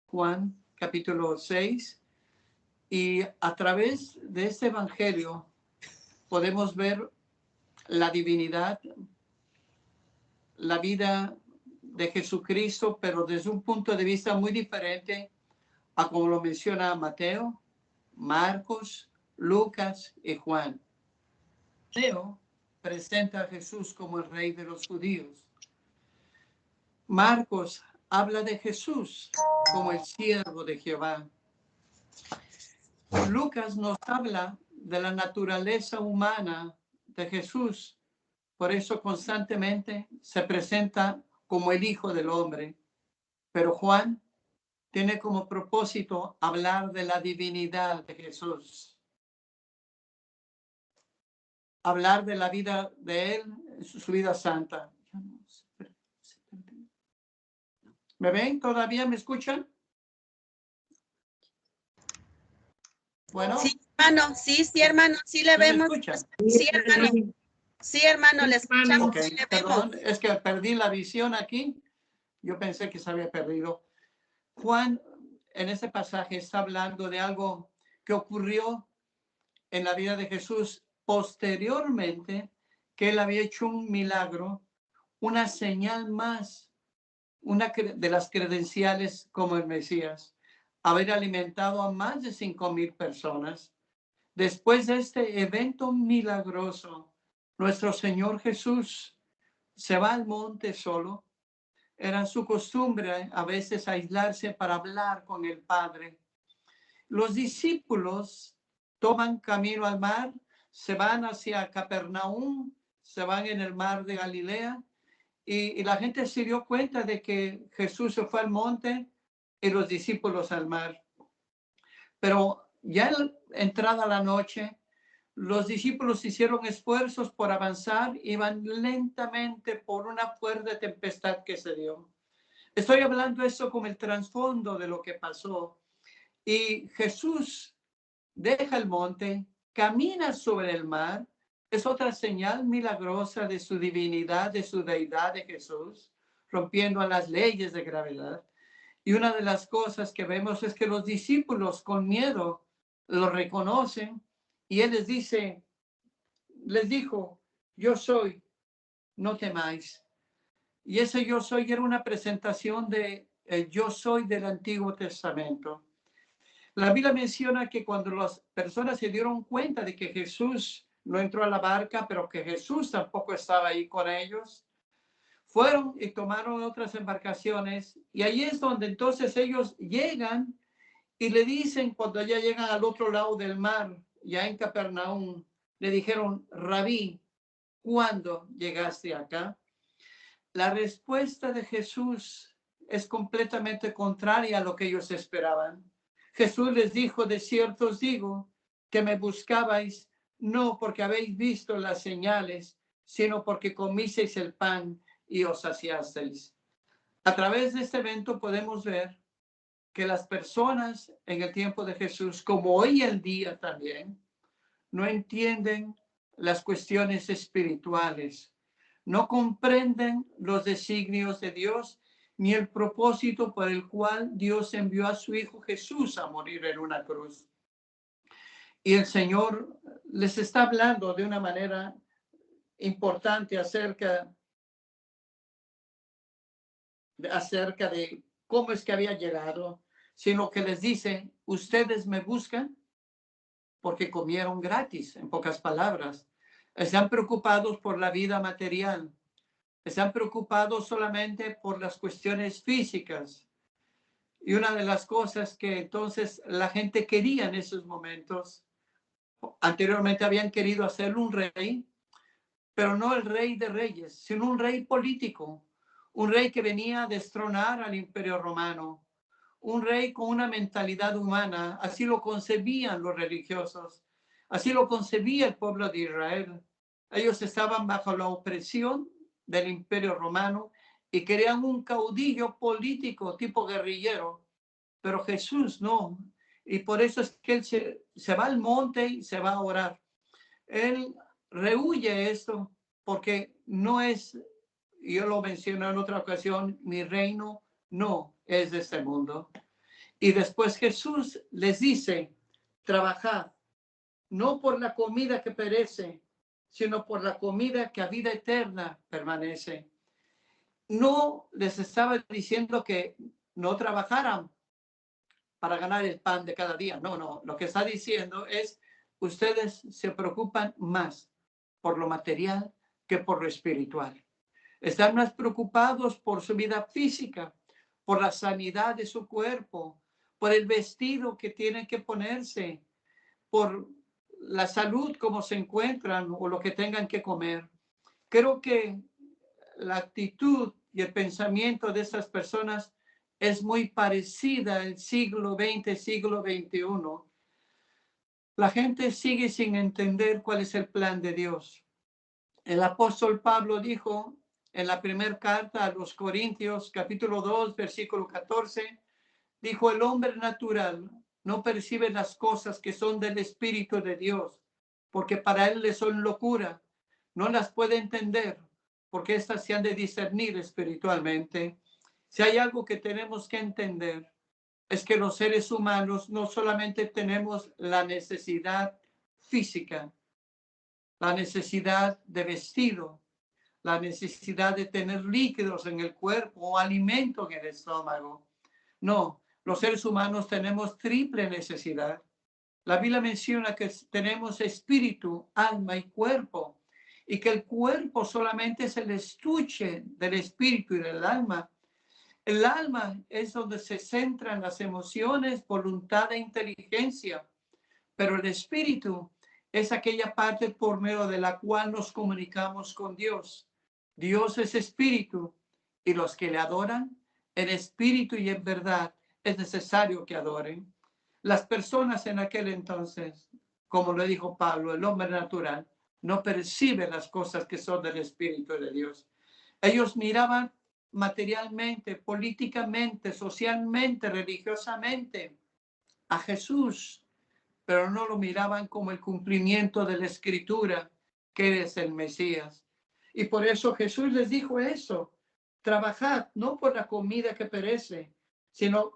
Juan capítulo 6, y a través de este evangelio podemos ver la divinidad, la vida de Jesucristo, pero desde un punto de vista muy diferente a como lo menciona Mateo, Marcos, Lucas y Juan. Mateo presenta a Jesús como el rey de los judíos. Marcos habla de Jesús como el siervo de Jehová. Lucas nos habla de la naturaleza humana de Jesús. Por eso constantemente se presenta como el Hijo del Hombre. Pero Juan tiene como propósito hablar de la divinidad de Jesús. Hablar de la vida de él, su vida santa. ¿Me ven? ¿Todavía me escuchan? Bueno. Sí, hermano, sí, hermano, sí le vemos. Sí, hermano. Sí, hermano, le escuchamos. Okay, sí le perdón, vemos. es que perdí la visión aquí. Yo pensé que se había perdido. Juan, en este pasaje, está hablando de algo que ocurrió en la vida de Jesús posteriormente, que él había hecho un milagro, una señal más, una de las credenciales como el Mesías, haber alimentado a más de 5,000 personas. Después de este evento milagroso, nuestro Señor Jesús se va al monte solo. Era su costumbre a veces aislarse para hablar con el Padre. Los discípulos toman camino al mar, se van hacia Capernaum, se van en el mar de Galilea, y la gente se dio cuenta de que Jesús se fue al monte y los discípulos al mar. Pero ya entrada la noche, los discípulos hicieron esfuerzos por avanzar, iban lentamente por una fuerte tempestad que se dio. Estoy hablando eso como el trasfondo de lo que pasó. Y Jesús deja el monte, camina sobre el mar. Es otra señal milagrosa de su divinidad, de su deidad de Jesús, rompiendo a las leyes de gravedad. Y una de las cosas que vemos es que los discípulos con miedo lo reconocen y él les dijo, yo soy, no temáis. Y ese yo soy era una presentación de el yo soy del Antiguo Testamento. La Biblia menciona que cuando las personas se dieron cuenta de que Jesús no entró a la barca, pero que Jesús tampoco estaba ahí con ellos, fueron y tomaron otras embarcaciones, y ahí es donde entonces ellos llegan y le dicen, cuando ya llegan al otro lado del mar, ya en Capernaum, le dijeron, Rabí, ¿cuándo llegaste acá? La respuesta de Jesús es completamente contraria a lo que ellos esperaban. Jesús les dijo, de cierto os digo, que me buscabais no porque habéis visto las señales, sino porque comisteis el pan y os saciasteis. A través de este evento podemos ver que las personas en el tiempo de Jesús, como hoy en día también, no entienden las cuestiones espirituales, no comprenden los designios de Dios ni el propósito por el cual Dios envió a su Hijo Jesús a morir en una cruz. Y el Señor les está hablando de una manera importante acerca de cómo es que había llegado, sino que les dice, ustedes me buscan porque comieron gratis, en pocas palabras. Están preocupados por la vida material. Están preocupados solamente por las cuestiones físicas. Y una de las cosas que entonces la gente quería en esos momentos, anteriormente habían querido hacer un rey, pero no el rey de reyes, sino un rey político, un rey que venía a destronar al Imperio Romano, un rey con una mentalidad humana. Así lo concebían los religiosos, así lo concebía el pueblo de Israel. Ellos estaban bajo la opresión del Imperio Romano y querían un caudillo político tipo guerrillero, pero Jesús no. Y por eso es que él se va al monte y se va a orar. Él rehuye esto porque no es, yo lo mencioné en otra ocasión, mi reino no es de este mundo. Y después Jesús les dice, trabajad, no por la comida que perece, sino por la comida que a vida eterna permanece. No les estaba diciendo que no trabajaran para ganar el pan de cada día. No, no. Lo que está diciendo es, ustedes se preocupan más por lo material que por lo espiritual. Están más preocupados por su vida física, por la sanidad de su cuerpo, por el vestido que tienen que ponerse, por la salud, cómo se encuentran o lo que tengan que comer. Creo que la actitud y el pensamiento de estas personas es muy parecida al siglo XX, siglo XXI. La gente sigue sin entender cuál es el plan de Dios. El apóstol Pablo dijo en la primera carta a los Corintios, capítulo 2, versículo 14, dijo, el hombre natural no percibe las cosas que son del Espíritu de Dios, porque para él le son locura. No las puede entender, porque éstas se han de discernir espiritualmente. Si hay algo que tenemos que entender, es que los seres humanos no solamente tenemos la necesidad física, la necesidad de vestido, la necesidad de tener líquidos en el cuerpo o alimento en el estómago. No, los seres humanos tenemos triple necesidad. La Biblia menciona que tenemos espíritu, alma y cuerpo, y que el cuerpo solamente es el estuche del espíritu y del alma. El alma es donde se centran las emociones, voluntad e inteligencia, pero el espíritu es aquella parte por medio de la cual nos comunicamos con Dios. Dios es espíritu y los que le adoran en espíritu y en verdad es necesario que adoren. Las personas en aquel entonces, como lo dijo Pablo, el hombre natural no percibe las cosas que son del Espíritu de Dios. Ellos miraban materialmente, políticamente, socialmente, religiosamente a Jesús, pero no lo miraban como el cumplimiento de la Escritura, que es el Mesías. Y por eso Jesús les dijo eso, trabajad no por la comida que perece, sino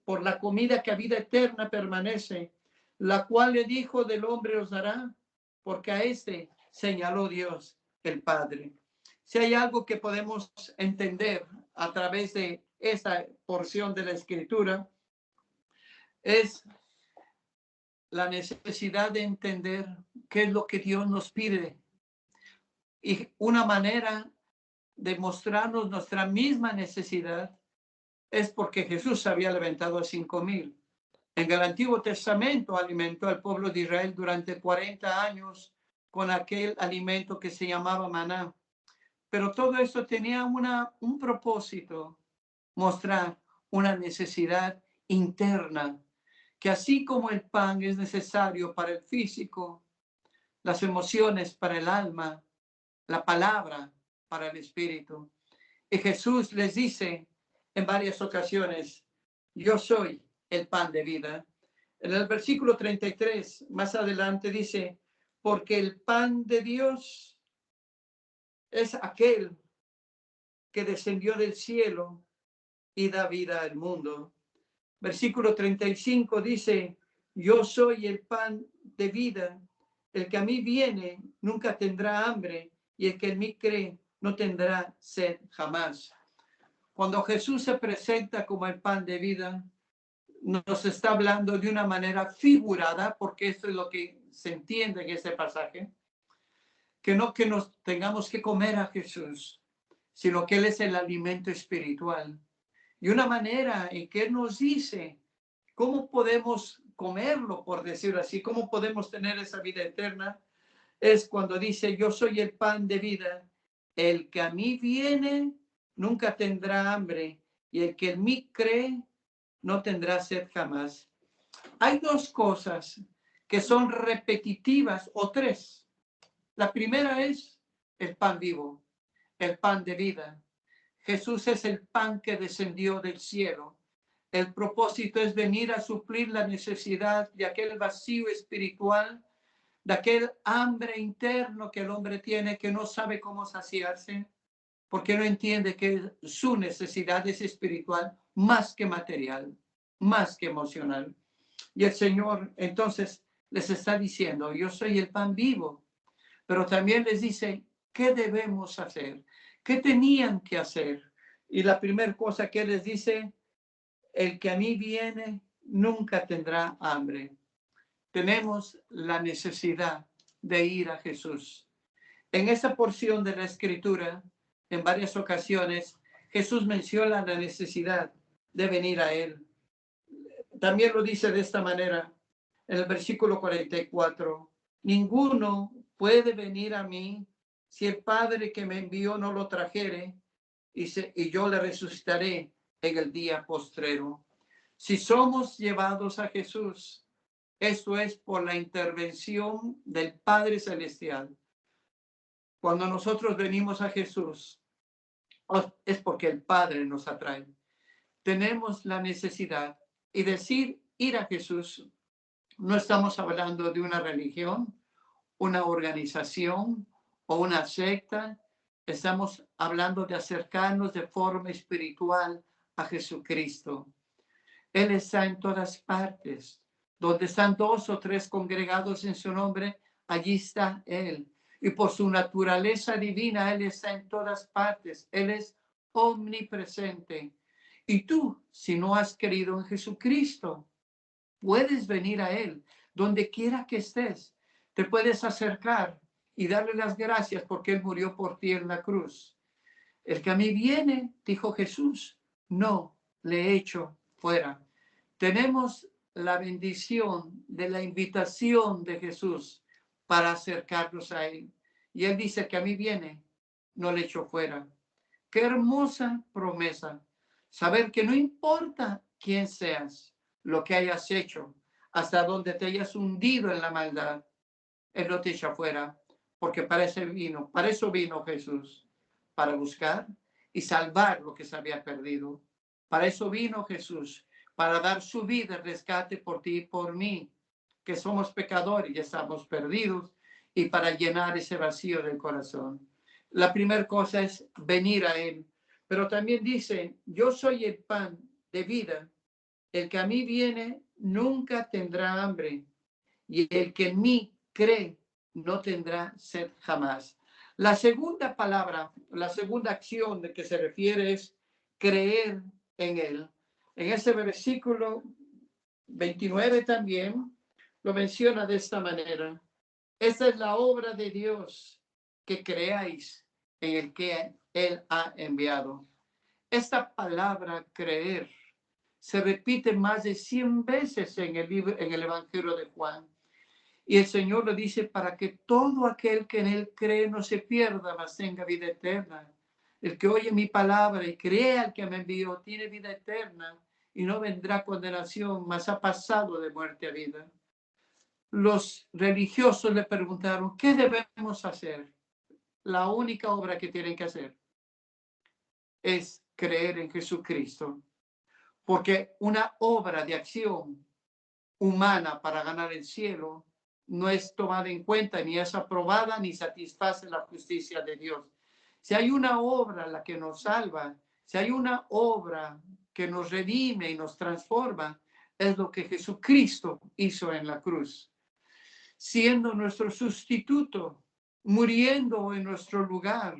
por la comida que a vida eterna permanece, la cual le dijo del hombre os dará, porque a este señaló Dios el Padre. Si hay algo que podemos entender a través de esta porción de la Escritura, es la necesidad de entender qué es lo que Dios nos pide. Y una manera de mostrarnos nuestra misma necesidad es porque Jesús había levantado a 5,000. En el Antiguo Testamento alimentó al pueblo de Israel durante 40 años con aquel alimento que se llamaba maná. Pero todo esto tenía un propósito, mostrar una necesidad interna, que así como el pan es necesario para el físico, las emociones para el alma, la palabra para el espíritu. Y Jesús les dice en varias ocasiones, yo soy el pan de vida. En el versículo 33, más adelante dice, porque el pan de Dios es aquel que descendió del cielo y da vida al mundo. Versículo 35 dice, yo soy el pan de vida. El que a mí viene nunca tendrá hambre y el que en mí cree no tendrá sed jamás. Cuando Jesús se presenta como el pan de vida, nos está hablando de una manera figurada, porque esto es lo que se entiende en este pasaje, que no que nos tengamos que comer a Jesús, sino que Él es el alimento espiritual. Y una manera en que Él nos dice cómo podemos comerlo, por decirlo así, cómo podemos tener esa vida eterna, es cuando dice, yo soy el pan de vida, el que a mí viene nunca tendrá hambre, y el que en mí cree no tendrá sed jamás. Hay dos cosas que son repetitivas, o tres. La primera es el pan vivo, el pan de vida. Jesús es el pan que descendió del cielo. El propósito es venir a suplir la necesidad de aquel vacío espiritual, de aquel hambre interno que el hombre tiene, que no sabe cómo saciarse, porque no entiende que su necesidad es espiritual más que material. más que emocional. Y el Señor entonces les está diciendo, yo soy el pan vivo, pero también les dice, ¿qué debemos hacer? ¿Qué tenían que hacer? Y la primera cosa que les dice, el que a mí viene nunca tendrá hambre. Tenemos la necesidad de ir a Jesús. En esa porción de la Escritura, en varias ocasiones, Jesús menciona la necesidad de venir a Él. También lo dice de esta manera, en el versículo 44, ninguno puede venir a mí si el Padre que me envió no lo trajere, y yo le resucitaré en el día postrero. Si somos llevados a Jesús, esto es por la intervención del Padre Celestial. Cuando nosotros venimos a Jesús, es porque el Padre nos atrae. Tenemos la necesidad. Y decir ir a Jesús, no estamos hablando de una religión, una organización o una secta. Estamos hablando de acercarnos de forma espiritual a Jesucristo. Él está en todas partes. Donde están 2 o 3 congregados en su nombre, allí está Él. Y por su naturaleza divina, Él está en todas partes. Él es omnipresente. Y tú, si no has creído en Jesucristo, puedes venir a Él donde quiera que estés. Te puedes acercar y darle las gracias porque Él murió por ti en la cruz. El que a mí viene, dijo Jesús, no le echo fuera. Tenemos la bendición de la invitación de Jesús para acercarnos a Él. Y Él dice que a mí viene, no le echo fuera. Qué hermosa promesa. Saber que no importa quién seas, lo que hayas hecho, hasta donde te hayas hundido en la maldad, Él no te echa fuera, porque para eso vino Jesús, para buscar y salvar lo que se había perdido. Para eso vino Jesús, para dar su vida en rescate por ti y por mí, que somos pecadores y estamos perdidos, y para llenar ese vacío del corazón. La primera cosa es venir a Él, pero también dice, yo soy el pan de vida, el que a mí viene nunca tendrá hambre, y el que en mí cree no tendrá sed jamás. La segunda palabra, la segunda acción de que se refiere es creer en Él. En ese versículo 29 también lo menciona de esta manera. Esta es la obra de Dios, que creáis en el que Él ha enviado. Esta palabra creer se repite más de 100 veces en el Evangelio de Juan. Y el Señor lo dice para que todo aquel que en Él cree no se pierda, mas tenga vida eterna. El que oye mi palabra y cree al que me envió tiene vida eterna y no vendrá condenación, mas ha pasado de muerte a vida. Los religiosos le preguntaron, ¿qué debemos hacer? La única obra que tienen que hacer es creer en Jesucristo. Porque una obra de acción humana para ganar el cielo no es tomada en cuenta, ni es aprobada, ni satisface la justicia de Dios. Si hay una obra la que nos salva, si hay una obra que nos redime y nos transforma, es lo que Jesucristo hizo en la cruz, siendo nuestro sustituto, muriendo en nuestro lugar.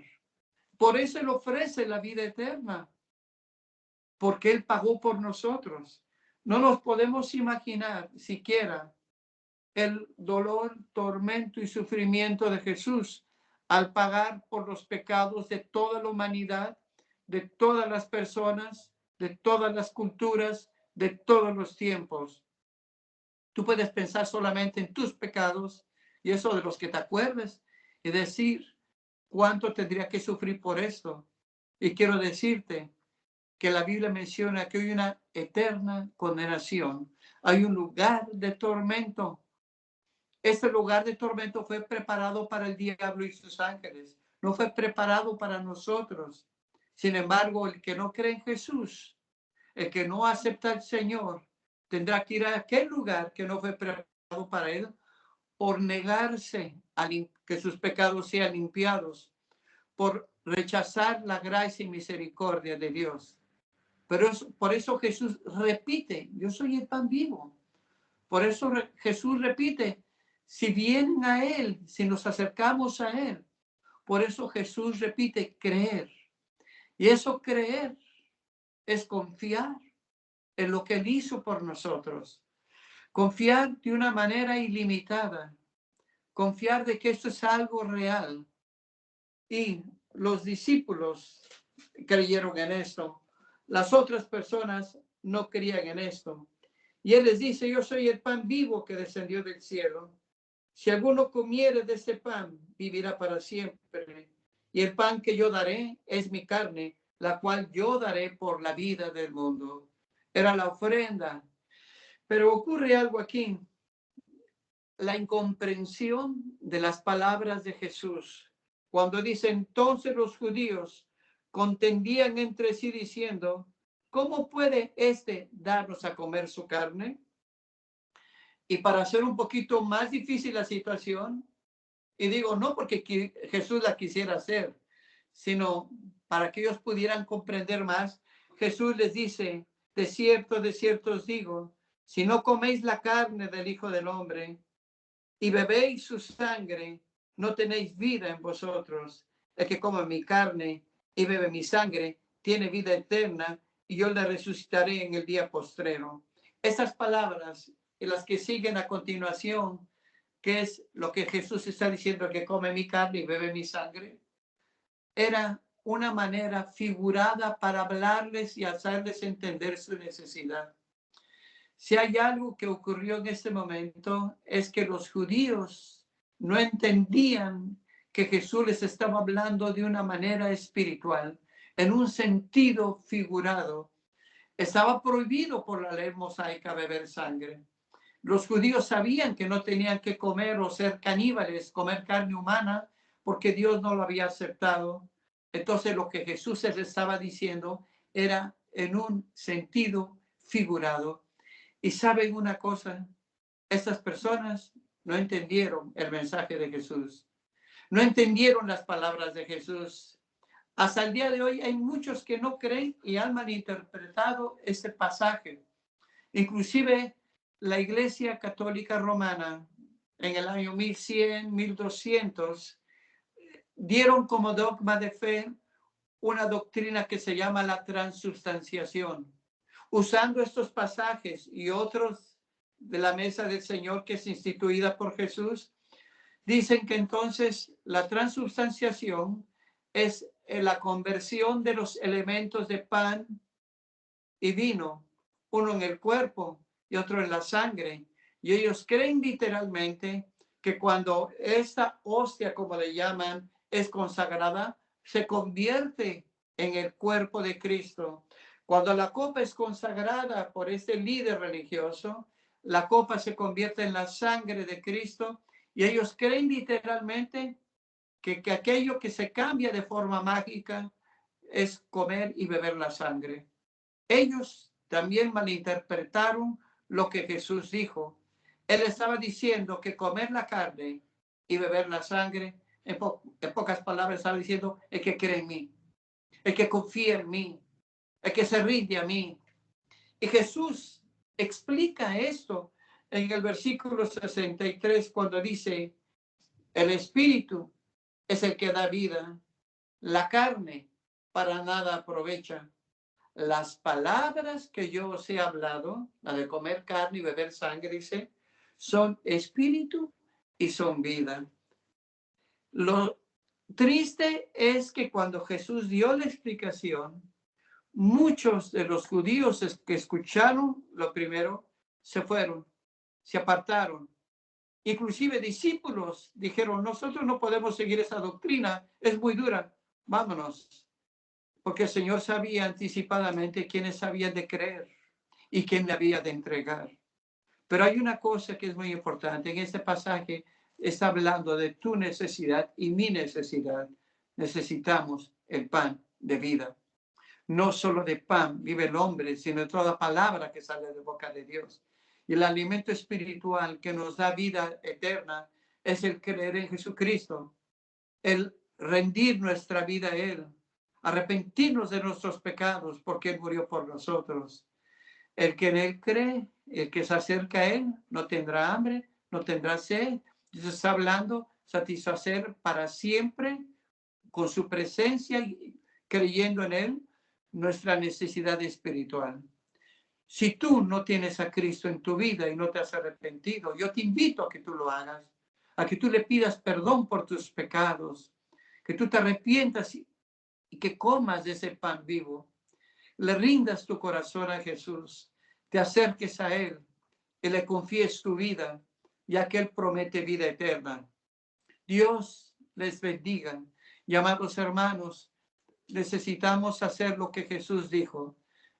Por eso Él ofrece la vida eterna, porque Él pagó por nosotros. No nos podemos imaginar siquiera el dolor, tormento y sufrimiento de Jesús al pagar por los pecados de toda la humanidad, de todas las personas, de todas las culturas, de todos los tiempos. Tú puedes pensar solamente en tus pecados y eso de los que te acuerdes y decir cuánto tendría que sufrir por esto. Y quiero decirte que la Biblia menciona que hay una eterna condenación. Hay un lugar de tormento. Este lugar de tormento fue preparado para el diablo y sus ángeles. No fue preparado para nosotros. Sin embargo, el que no cree en Jesús, el que no acepta al Señor, tendrá que ir a aquel lugar que no fue preparado para él por negarse a que sus pecados sean limpiados, por rechazar la gracia y misericordia de Dios. Pero por eso Jesús repite, yo soy el pan vivo. Por eso Jesús repite, si vienen a Él, si nos acercamos a Él. Por eso Jesús repite, creer. Y eso creer es confiar en lo que Él hizo por nosotros. Confiar de una manera ilimitada. Confiar de que esto es algo real. Y los discípulos creyeron en esto. Las otras personas no creían en esto. Y Él les dice, yo soy el pan vivo que descendió del cielo. Si alguno comiere de este pan, vivirá para siempre. Y el pan que yo daré es mi carne, la cual yo daré por la vida del mundo. Era la ofrenda. Pero ocurre algo aquí. La incomprensión de las palabras de Jesús. Cuando dice, entonces los judíos contendían entre sí diciendo, ¿cómo puede este darnos a comer su carne? Y para hacer un poquito más difícil la situación, y digo, no porque Jesús la quisiera hacer, sino para que ellos pudieran comprender más, Jesús les dice, de cierto os digo, si no coméis la carne del Hijo del Hombre y bebéis su sangre, no tenéis vida en vosotros. El que come mi carne y bebe mi sangre tiene vida eterna, y yo le resucitaré en el día postrero. Esas palabras y las que siguen a continuación, que es lo que Jesús está diciendo, que come mi carne y bebe mi sangre, era una manera figurada para hablarles y hacerles entender su necesidad. Si hay algo que ocurrió en este momento, es que los judíos no entendían que Jesús les estaba hablando de una manera espiritual, en un sentido figurado. Estaba prohibido por la ley mosaica beber sangre. Los judíos sabían que no tenían que comer o ser caníbales, comer carne humana, porque Dios no lo había aceptado. Entonces lo que Jesús les estaba diciendo era en un sentido figurado. Y saben una cosa, estas personas no entendieron el mensaje de Jesús, no entendieron las palabras de Jesús. Hasta el día de hoy hay muchos que no creen y han malinterpretado este pasaje. Inclusive la Iglesia Católica Romana en el año 1100, 1200 dieron como dogma de fe una doctrina que se llama la transubstanciación. Usando estos pasajes y otros de la mesa del Señor que es instituida por Jesús, dicen que entonces la transubstanciación es la conversión de los elementos de pan y vino, uno en el cuerpo y otro en la sangre. Y ellos creen literalmente que cuando esta hostia, como le llaman, es consagrada, se convierte en el cuerpo de Cristo. Cuando la copa es consagrada por este líder religioso, la copa se convierte en la sangre de Cristo, y ellos creen literalmente que aquello que se cambia de forma mágica es comer y beber la sangre. Ellos también malinterpretaron lo que Jesús dijo. Él estaba diciendo que comer la carne y beber la sangre, en pocas palabras estaba diciendo, el que cree en mí, el que confía en mí, el que se rinde a mí. Y Jesús explica esto en el versículo 63 cuando dice, el espíritu es el que da vida, la carne para nada aprovecha. Las palabras que yo os he hablado, la de comer carne y beber sangre, dice, son espíritu y son vida. Lo triste es que cuando Jesús dio la explicación, muchos de los judíos que escucharon lo primero se fueron, se apartaron. Inclusive discípulos dijeron, nosotros no podemos seguir esa doctrina, es muy dura, vámonos. Porque el Señor sabía anticipadamente quiénes habían de creer y quién le había de entregar. Pero hay una cosa que es muy importante. En este pasaje está hablando de tu necesidad y mi necesidad. Necesitamos el pan de vida. No solo de pan vive el hombre, sino de toda palabra que sale de boca de Dios. Y el alimento espiritual que nos da vida eterna es el creer en Jesucristo, el rendir nuestra vida a Él, arrepentirnos de nuestros pecados, porque Él murió por nosotros. El que en Él cree, el que se acerca a Él, no tendrá hambre, no tendrá sed. Dios está hablando, satisfacer para siempre con su presencia y creyendo en Él nuestra necesidad espiritual. Si tú no tienes a Cristo en tu vida y no te has arrepentido, yo te invito a que tú lo hagas, a que tú le pidas perdón por tus pecados, que tú te arrepientas y que comas de ese pan vivo, le rindas tu corazón a Jesús, te acerques a Él y le confíes tu vida, ya que Él promete vida eterna. Dios les bendiga. Y amados hermanos, necesitamos hacer lo que Jesús dijo,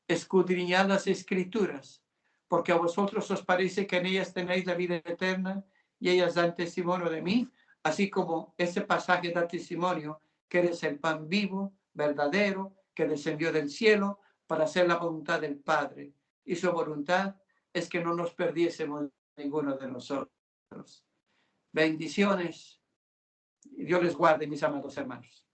escudriñad las Escrituras, porque a vosotros os parece que en ellas tenéis la vida eterna y ellas dan testimonio de mí, así como ese pasaje da testimonio que eres el pan vivo, verdadero, que descendió del cielo para hacer la voluntad del Padre. Y su voluntad es que no nos perdiésemos ninguno de nosotros. Bendiciones. Dios les guarde, mis amados hermanos.